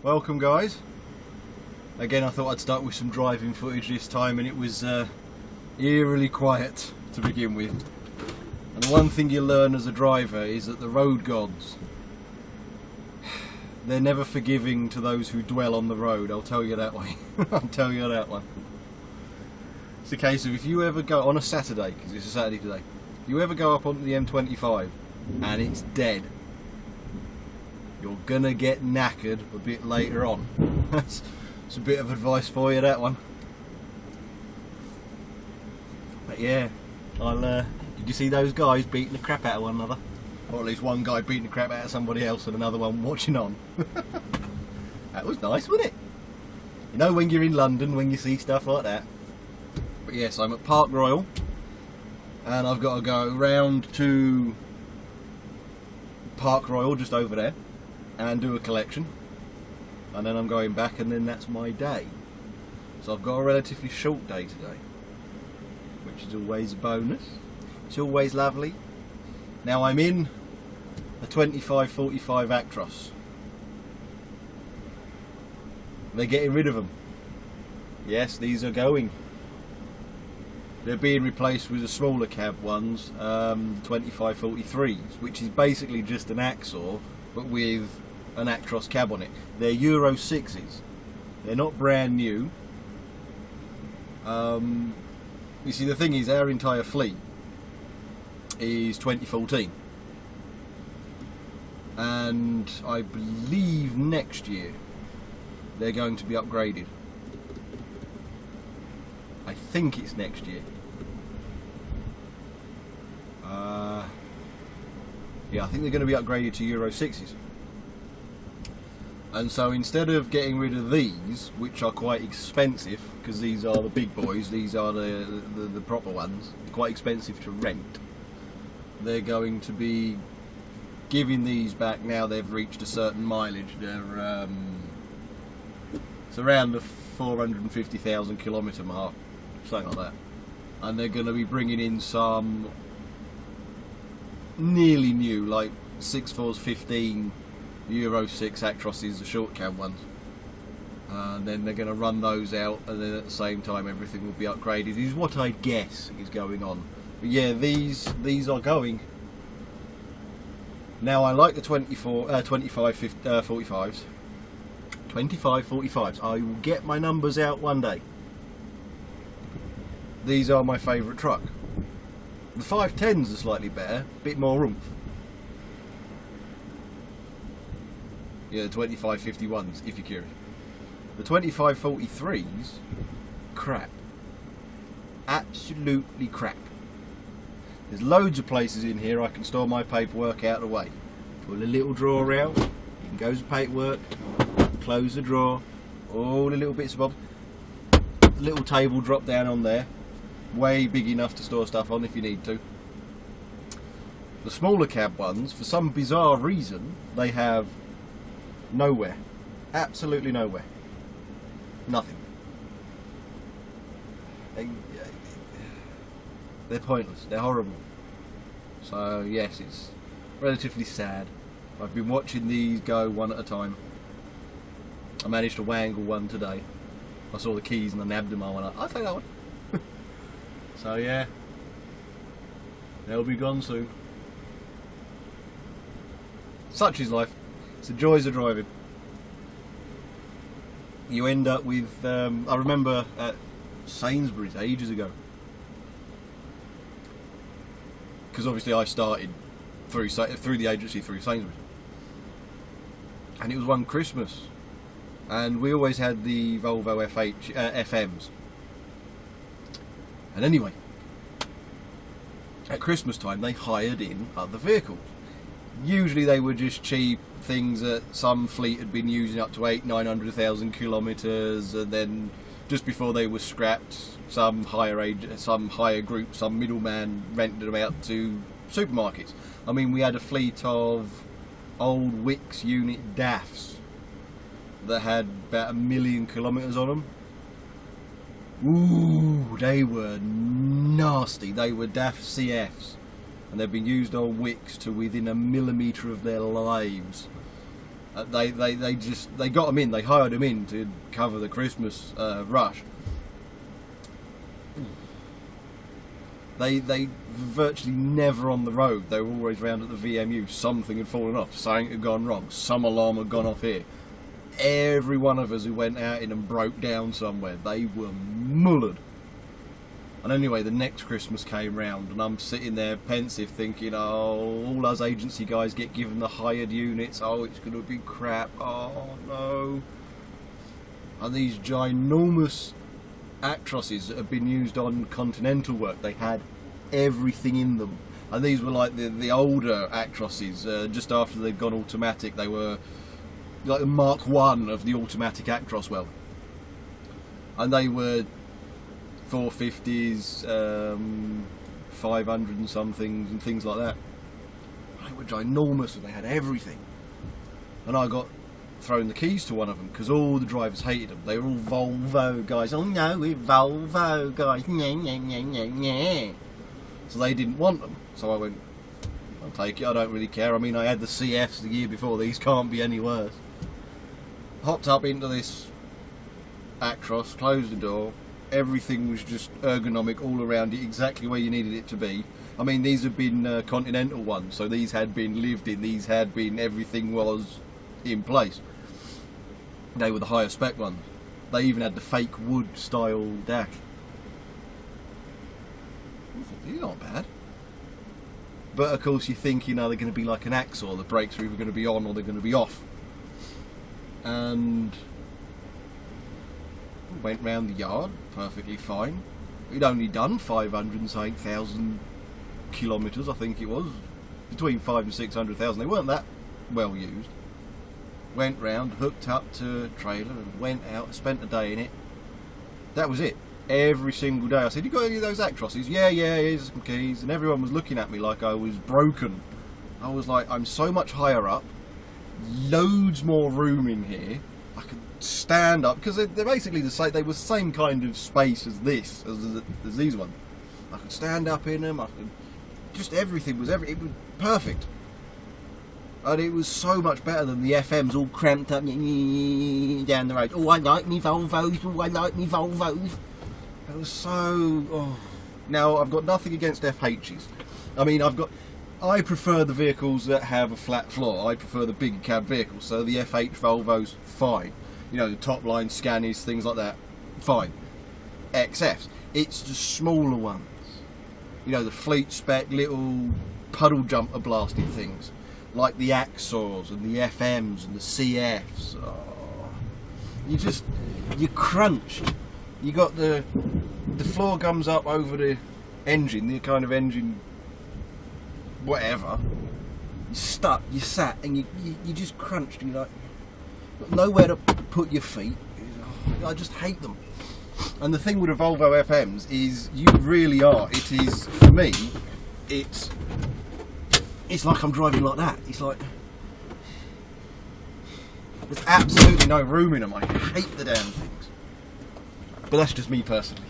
Welcome guys. Again, I thought I'd start with some driving footage this time, and it was eerily quiet to begin with. And the one thing you learn as a driver is that the road gods, they're never forgiving to those who dwell on the road, I'll tell you that way. I'll tell you that one. It's a case of, if you ever go on a Saturday, because it's a Saturday today, if you ever go up onto the M25 and it's dead, you're gonna get knackered a bit later on. That's a bit of advice for you, that one. But yeah, did you see those guys beating the crap out of one another? Or at least one guy beating the crap out of somebody else and another one watching on. That was nice, wasn't it? You know, when you're in London, when you see stuff like that. But yes, I'm at Park Royal, and I've got to go round to Park Royal, just over there, and do a collection, and then I'm going back, and then that's my day. So I've got a relatively short day today, which is always a bonus. It's always lovely. Now I'm in a 2545 Actros. They're getting rid of them. Yes, these are going. They're being replaced with the smaller cab ones, 2543s, which is basically just an Axor, but with an Actros cab on it. They're Euro 6s. They're not brand new. You see, the thing is, our entire fleet is 2014. And I believe next year they're going to be upgraded. I think it's next year. Yeah, I think they're going to be upgraded to Euro 6s. And so instead of getting rid of these, which are quite expensive, because these are the big boys, these are the proper ones, quite expensive to rent, they're going to be giving these back now they've reached a certain mileage. They're it's around the 450,000 kilometre mark, something like that. And they're going to be bringing in some nearly new, like 6.4s15 Euro 6 Actroses, the short cab ones. And then they're going to run those out, and then at the same time everything will be upgraded, is what I guess is going on. But yeah, these are going. Now I like the 2545s. 2545s. I will get my numbers out one day. These are my favourite truck. The 510s are slightly better, a bit more oomph. Yeah, the 2551s, if you're curious. The 2543s, crap. Absolutely crap. There's loads of places in here I can store my paperwork out of the way. Pull a little drawer out, in goes the paperwork, close the drawer, all the little bits of bobs. Little table drop down on there, way big enough to store stuff on if you need to. The smaller cab ones, for some bizarre reason, they have nowhere. Absolutely nowhere. Nothing. They're pointless. They're horrible. So yes, it's relatively sad. I've been watching these go one at a time. I managed to wangle one today. I saw the keys and I nabbed them. I went, I'll take that one. So yeah, they'll be gone soon. Such is life. It's the joys of driving. You end up with, I remember at Sainsbury's ages ago, because obviously I started through the agency through Sainsbury's, and it was one Christmas, and we always had the Volvo FMs. And anyway, at Christmas time they hired in other vehicles. Usually they were just cheap things that some fleet had been using up to 800,000–900,000 kilometres, and then just before they were scrapped, some higher group, some middleman rented them out to supermarkets. I mean, we had a fleet of old Wix unit DAFs that had about 1 million kilometres on them. Ooh, they were nasty. They were DAF CFs, and they've been used on Wix to within a millimetre of their lives. They got them in. They hired them in to cover the Christmas rush. They virtually never on the road. They were always round at the VMU. Something had fallen off. Something had gone wrong. Some alarm had gone off here. Every one of us who went out in and broke down somewhere, they were mullered. And anyway, the next Christmas came round, and I'm sitting there pensive, thinking, oh, all us agency guys get given the hired units. Oh, it's going to be crap. Oh no. And these ginormous Actrosses that have been used on Continental work, they had everything in them. And these were like the older Actrosses, just after they'd gone automatic. They were like the Mark 1 of the automatic Actros well. And they were 450s, 500 and somethings and things like that. They were ginormous and they had everything. And I got thrown the keys to one of them because all the drivers hated them. They were all Volvo guys. Oh no, we're Volvo guys. Nyeh, nyeh, nyeh, nyeh, nyeh. So they didn't want them. So I went, I'll take it, I don't really care. I mean, I had the CFs the year before, these can't be any worse. Hopped up into this Actros, closed the door. Everything was just ergonomic all around it, exactly where you needed it to be. I mean, these have been Continental ones, so these had been lived in, these had been, everything was in place. They were the higher spec ones. They even had the fake wood style dash. These aren't bad. But of course you think, you know, they're going to be like an Axor, the brakes are either going to be on or they're going to be off. And went round the yard, perfectly fine. We'd only done 508,000 kilometres, I think it was. Between 500 and 600,000, they weren't that well used. Went round, hooked up to a trailer and went out, spent a day in it. That was it. Every single day I said, you got any of those Actrosses? Yeah, here's some keys. And everyone was looking at me like I was broken. I was like, I'm so much higher up, loads more room in here. I could stand up, because they're basically the same, they were the same kind of space as this, as these ones. I could stand up in them, I could, just everything was, it was perfect. And it was so much better than the FMs all cramped up down the road. Oh, I like me Volvos, oh, I like me Volvos. It was so... Oh. Now, I've got nothing against FHs. I mean, I prefer the vehicles that have a flat floor. I prefer the big cab vehicles. So the FH Volvos, fine. You know, the top line Scanies, things like that, fine. XFs. It's the smaller ones. You know, the fleet spec little puddle jumper blasted things. Like the Axors and the FMs and the CFs. Oh. You're crunched. You got the floor comes up over the engine, the kind of engine, whatever. You're stuck, you're sat, and you just crunched. And you're like, got nowhere to put your feet. I just hate them. And the thing with the Volvo FMs is, you really are. It is, for me, it's like I'm driving like that. It's like there's absolutely no room in them. I hate the damn things. But that's just me personally.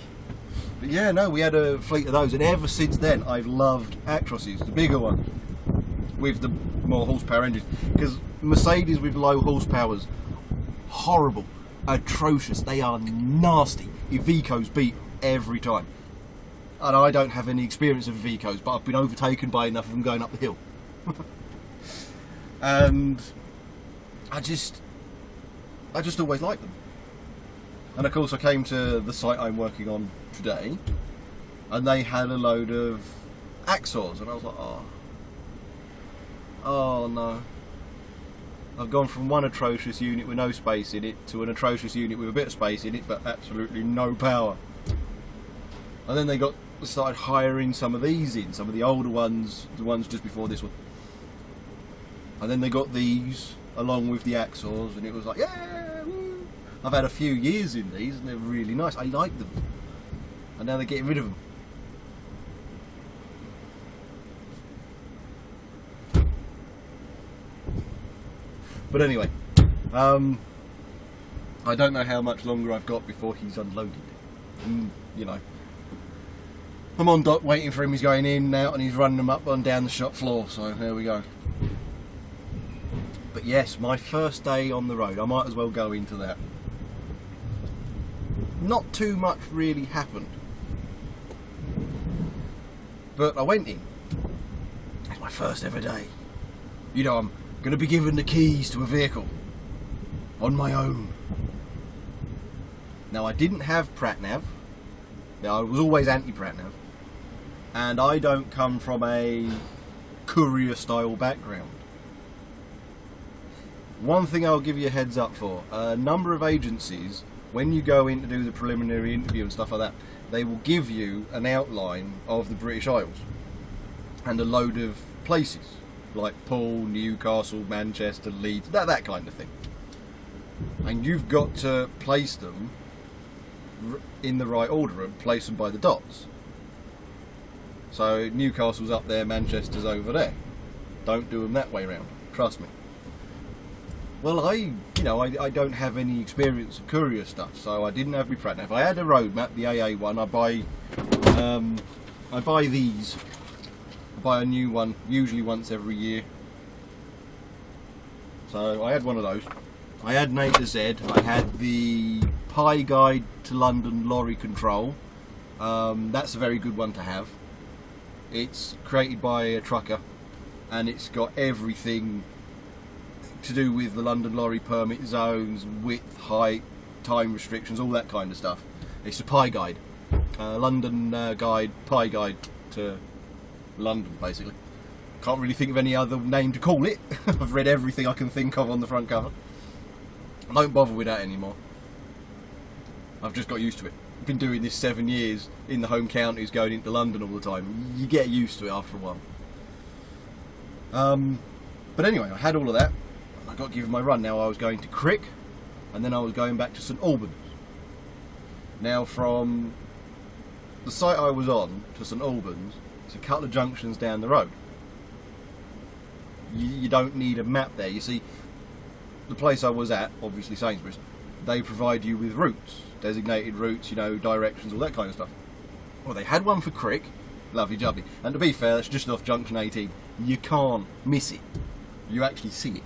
But yeah, no, we had a fleet of those, and ever since then I've loved Actrosses, the bigger ones, with the more horsepower engines. Because Mercedes with low horsepowers, horrible, atrocious, they are nasty. Ivecos beat every time. And I don't have any experience of Ivecos, but I've been overtaken by enough of them going up the hill. And I just always liked them. And of course I came to the site I'm working on today, and they had a load of Axors, and I was like, oh no. I've gone from one atrocious unit with no space in it to an atrocious unit with a bit of space in it, but absolutely no power. And then they started hiring some of these in, some of the older ones, the ones just before this one. And then they got these along with the Axors, and it was like, yeah, woo. I've had a few years in these, and they're really nice. I like them. And now they're getting rid of them. But anyway, I don't know how much longer I've got before he's unloaded. And, you know, I'm on dock waiting for him. He's going in and out, and he's running them up and down the shop floor. So there we go. But yes, my first day on the road, I might as well go into that. Not too much really happened. But I went in. It's my first ever day. You know, I'm going to be given the keys to a vehicle. On my own. Now, I didn't have PratNav. Now, I was always anti-PratNav. And I don't come from a courier-style background. One thing I'll give you a heads up for. A number of agencies, when you go in to do the preliminary interview and stuff like that, they will give you an outline of the British Isles. And a load of places. Like Poole, Newcastle, Manchester, Leeds, that kind of thing. And you've got to place them in the right order and place them by the dots. So Newcastle's up there, Manchester's over there. Don't do them that way round, trust me. Well, I don't have any experience of courier stuff, so I didn't have my PratNav. If I had a road map, the AA one, I buy these. I buy a new one, usually once every year. So I had one of those. I had an A to Z. I had the Pi Guide to London Lorry Control. That's a very good one to have. It's created by a trucker, and it's got everything to do with the London lorry permit zones, width, height, time restrictions, all that kind of stuff. It's a Pi Guide, London guide, Pi Guide to London, basically. Can't really think of any other name to call it. I've read everything I can think of on the front cover. I don't bother with that anymore. I've just got used to it. I've been doing this 7 years in the home counties, going into London all the time. You get used to it after a while. But anyway, I had all of that. I got given my run. Now I was going to Crick, and then I was going back to St Albans. Now from the site I was on to St Albans, it's a couple of junctions down the road. You don't need a map there. You see, the place I was at, obviously Sainsbury's, they provide you with routes, designated routes, you know, directions, all that kind of stuff. Well, they had one for Crick, lovely jubbly, and to be fair, that's just off junction 18. You can't miss it. You actually see it.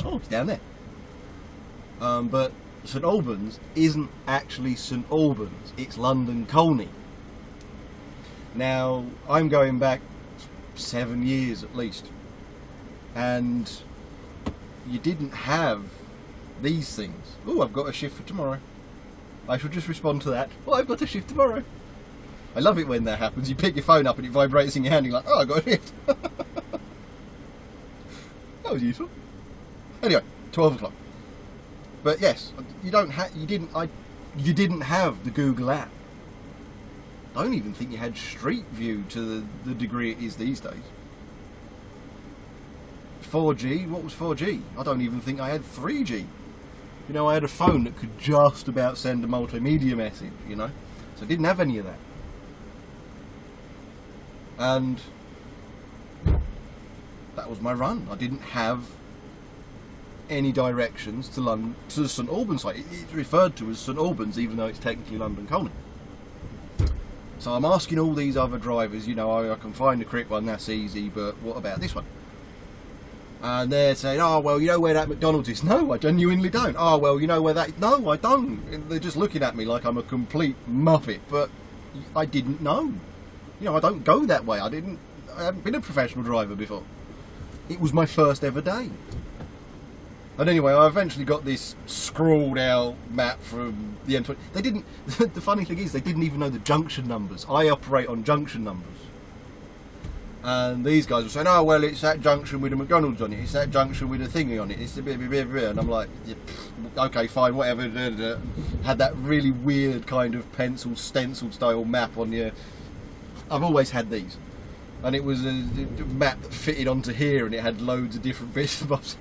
Oh, it's down there. But St Albans isn't actually St Albans, it's London Colney. Now, I'm going back 7 years at least, and you didn't have these things. Oh, I've got a shift for tomorrow. I shall just respond to that. Oh, I've got a shift tomorrow. I love it when that happens. You pick your phone up and it vibrates in your hand and you're like, oh, I got a shift. That was useful. Anyway, 12 o'clock. But yes, you didn't have the Google app. I don't even think you had Street View to the degree it is these days. 4G, what was 4G? I don't even think I had 3G. You know, I had a phone that could just about send a multimedia message, you know. So I didn't have any of that. And that was my run. I didn't have any directions to London, to the St Albans site. It's referred to as St Albans, even though it's technically London Colney. So I'm asking all these other drivers, you know, I can find the Crick one, that's easy, but what about this one? And they're saying, oh, well, you know where that McDonald's is? No, I genuinely don't. Oh, well, you know where that is? No, I don't. And they're just looking at me like I'm a complete muppet, but I didn't know. You know, I don't go that way. I haven't been a professional driver before. It was my first ever day. And anyway, I eventually got this scrawled out map from the M20. They didn't, the funny thing is, they didn't even know the junction numbers. I operate on junction numbers. And these guys were saying, oh, well, it's that junction with a McDonald's on it, it's that junction with a thingy on it, it's a bit, and I'm like, yeah, okay, fine, whatever. Had that really weird kind of pencil stencil style map on your... I've always had these. And it was a map that fitted onto here, and it had loads of different bits and bobs.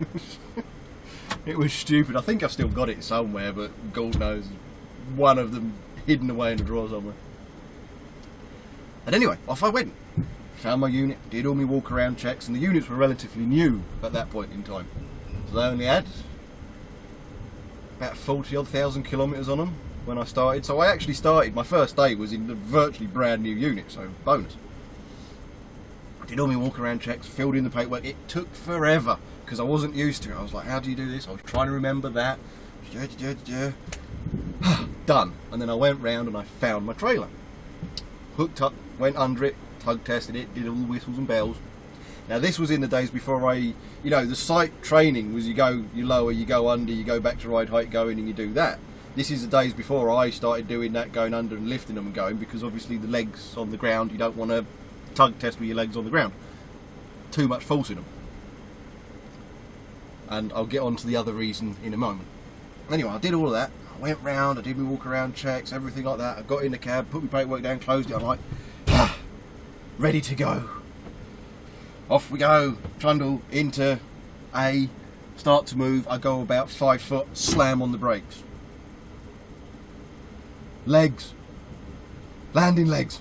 It was stupid. I think I've still got it somewhere, but God knows, one of them hidden away in a drawer somewhere. And anyway, off I went. Found my unit, did all my walk around checks, and the units were relatively new at that point in time. So they only had about 40-odd thousand kilometres on them when I started. So I actually started, my first day was in a virtually brand new unit, so bonus. I did all my walk around checks, filled in the paperwork. It took forever, because I wasn't used to it. I was like, how do you do this? I was trying to remember that. Done. And then I went round and I found my trailer. Hooked up, went under it, tug tested it, did all the whistles and bells. Now this was in the days before the sight training was you lower, you go under, you go back to ride height, go in and you do that. This is the days before I started doing that, going under and lifting them and going, because obviously the legs on the ground, you don't want to tug test with your legs on the ground. Too much force in them. And I'll get on to the other reason in a moment. Anyway, I did all of that. I went round, I did my walk around checks, everything like that. I got in the cab, put my paperwork down, closed it. I'm like, ready to go. Off we go. Trundle into A, start to move. I go about 5 foot, slam on the brakes. Legs. Landing legs.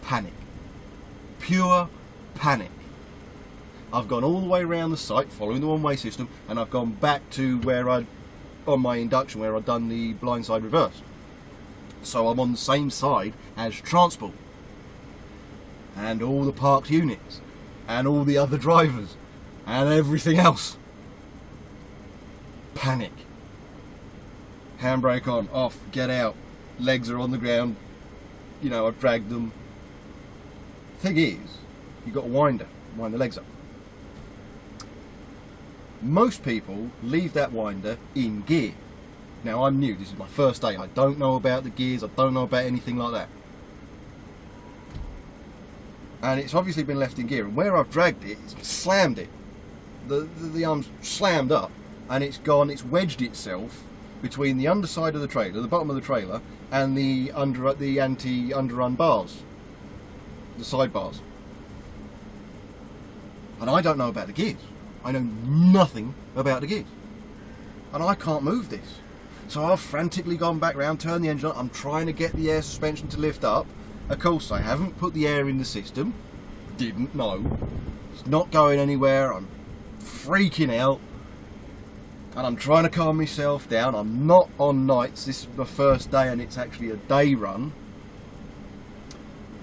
Panic. Pure panic. I've gone all the way around the site following the one-way system, and I've gone back to where on my induction where I'd done the blindside reverse. So I'm on the same side as transport and all the parked units and all the other drivers and everything else. Panic. Handbrake on, off, get out. Legs are on the ground. I've dragged them. Thing is, you've got to wind the legs up. Most people leave that winder in gear. Now I'm new, this is my first day. I don't know about the gears, I don't know about anything like that. And it's obviously been left in gear, and where I've dragged it, it's slammed it. The arm's slammed up, and it's wedged itself between the underside of the trailer, the bottom of the trailer, and the anti-underrun bars, the side bars. And I don't know about the gears. I know nothing about the gears. And I can't move this. So I've frantically gone back round, turned the engine on, I'm trying to get the air suspension to lift up. Of course I haven't put the air in the system. Didn't know. It's not going anywhere. I'm freaking out. And I'm trying to calm myself down. I'm not on nights. This is my first day and it's actually a day run.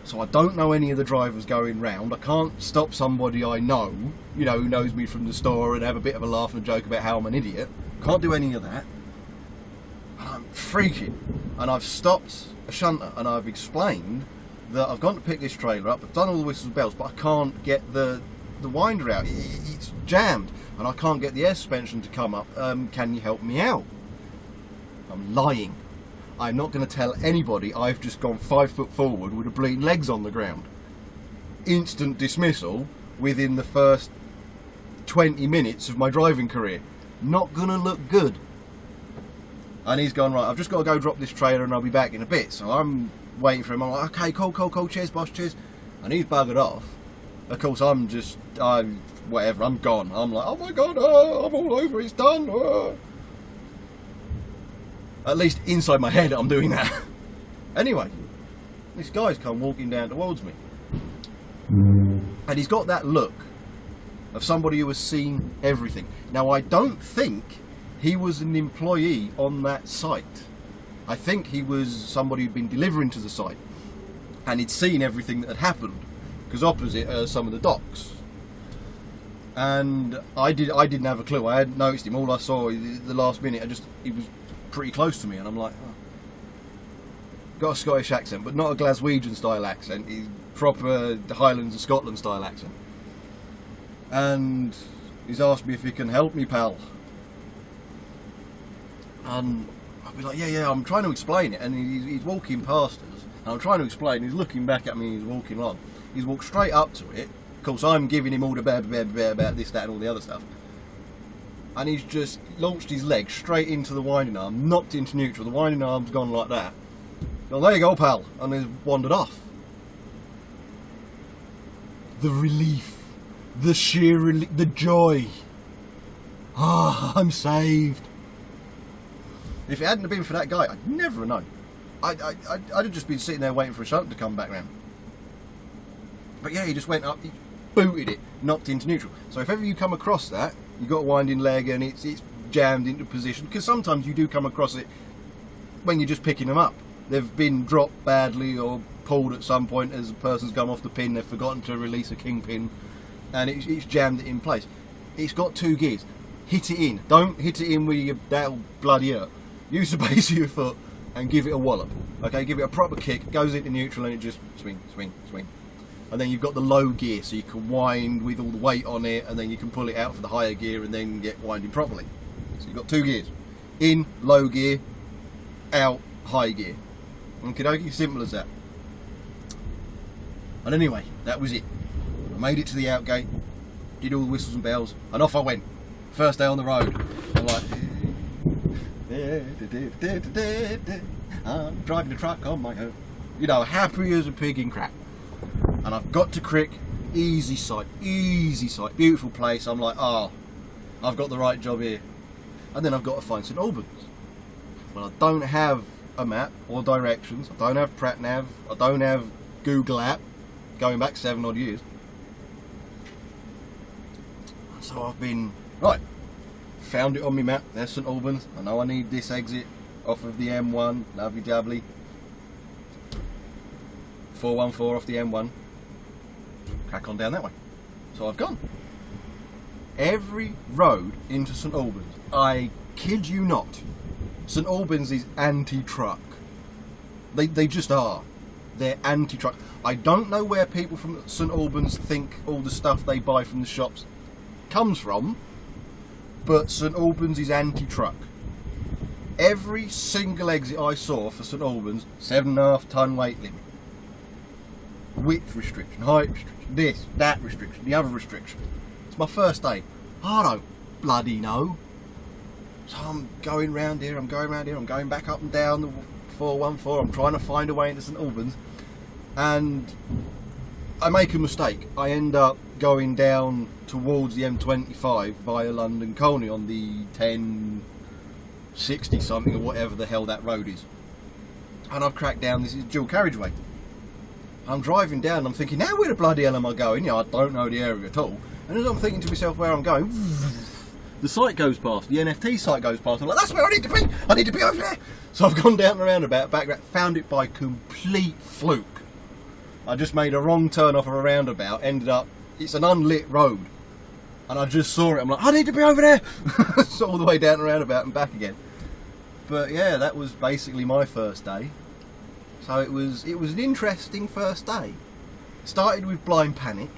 So I don't know any of the drivers going round. I can't stop somebody I know, who knows me from the store, and have a bit of a laugh and a joke about how I'm an idiot. Can't do any of that. And I'm freaking. And I've stopped a shunter and I've explained that I've gone to pick this trailer up. I've done all the whistles and bells, but I can't get the winder out. It's jammed and I can't get the air suspension to come up. Can you help me out? I'm lying. I'm not going to tell anybody I've just gone 5 foot forward with the bleeding legs on the ground. Instant dismissal within the first 20 minutes of my driving career. Not going to look good. And he's gone, right, I've just got to go drop this trailer and I'll be back in a bit. So I'm waiting for him. I'm like, okay, cool, cheers, boss, cheers. And he's buggered off. Of course, I'm gone. I'm like, oh my God, I'm all over, it's done. At least inside my head, I'm doing that. Anyway, this guy's come walking down towards me. And he's got that look of somebody who has seen everything. Now, I don't think he was an employee on that site. I think he was somebody who'd been delivering to the site. And he'd seen everything that had happened. Because opposite are some of the docks. And I didn't have a clue. I hadn't noticed him. All I saw the last minute, he was pretty close to me, and I'm like, oh. Got a Scottish accent, but not a Glaswegian style accent. He's proper Highlands of Scotland style accent. And he's asked me if he can help me, pal. And I'll be like, yeah, I'm trying to explain it. And he's walking past us, and I'm trying to explain. He's looking back at me, and he's walking along. He's walked straight up to it. Of course, I'm giving him all the bear about this, that, and all the other stuff. And he's just launched his leg straight into the winding arm, knocked into neutral. The winding arm's gone like that. Well, there you go, pal. And he's wandered off. The relief, the sheer relief, the joy. Ah, I'm saved. If it hadn't have been for that guy, I'd never have known. I'd have just been sitting there waiting for a shunter to come back round. But yeah, he just went up, he booted it, knocked into neutral. So if ever you come across that, you've got a winding leg and it's jammed into position, because sometimes you do come across it when you're just picking them up. They've been dropped badly or pulled at some point as a person's gone off the pin, they've forgotten to release a kingpin, and it's jammed it in place. It's got 2 gears. Hit it in. Don't hit it in with that'll bloody hurt. Use the base of your foot and give it a wallop. Okay, give it a proper kick. It goes into neutral and it just swing, swing, swing. And then you've got the low gear, so you can wind with all the weight on it, and then you can pull it out for the higher gear and then get winding properly. So you've got 2 gears. In, low gear, out, high gear. Okie dokie, simple as that. And anyway, that was it. I made it to the out gate, did all the whistles and bells, and off I went. First day on the road. I'm like, I'm driving the truck on my own. You know, happy as a pig in crap. And I've got to Crick, easy sight, beautiful place. I'm like, oh, I've got the right job here. And then I've got to find St Albans. Well, I don't have a map or directions. I don't have PratNav. I don't have Google app, going back 7 odd years. So I've been, right, found it on my map. There's St Albans. I know I need this exit off of the M1, lovely jubbly. 414 off the M1. Crack on down that way. So I've gone. Every road into St Albans, I kid you not, St Albans is anti-truck. They just are. They're anti-truck. I don't know where people from St Albans think all the stuff they buy from the shops comes from, but St Albans is anti-truck. Every single exit I saw for St Albans, 7.5 ton weight limit. Width restriction, height restriction, this, that restriction, the other restriction. It's my first day. I don't bloody know. So I'm going round here, I'm going back up and down the 414, I'm trying to find a way into St Albans, and I make a mistake. I end up going down towards the M25 via London Colney on the 1060 something or whatever the hell that road is. And I've cracked down, this is dual carriageway. I'm driving down and I'm thinking, now where the bloody hell am I going? You know, I don't know the area at all. And as I'm thinking to myself where I'm going, the site goes past, the NFT site goes past. I'm like, that's where I need to be. I need to be over there. So I've gone down the roundabout, back, found it by complete fluke. I just made a wrong turn off of a roundabout, ended up, it's an unlit road. And I just saw it, I'm like, I need to be over there. So all the way down the roundabout and back again. But yeah, that was basically my first day. So it was an interesting first day. Started with blind panic,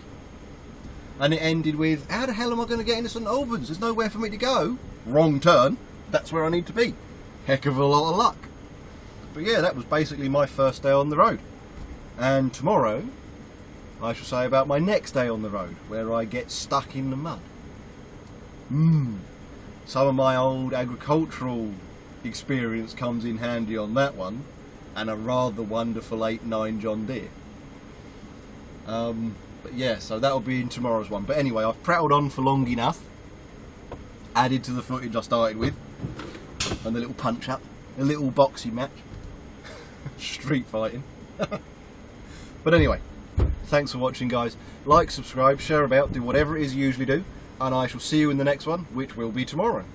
and it ended with, how the hell am I going to get into St Albans? There's nowhere for me to go. Wrong turn. That's where I need to be. Heck of a lot of luck. But yeah, that was basically my first day on the road. And tomorrow, I shall say about my next day on the road, where I get stuck in the mud. Some of my old agricultural experience comes in handy on that one, and a rather wonderful 8.9 John Deere. But yeah, so that'll be in tomorrow's one. But anyway, I've prattled on for long enough. Added to the footage I started with, and the little punch up, a little boxing match, street fighting. But anyway, thanks for watching, guys. Like, subscribe, share about, do whatever it is you usually do, and I shall see you in the next one, which will be tomorrow.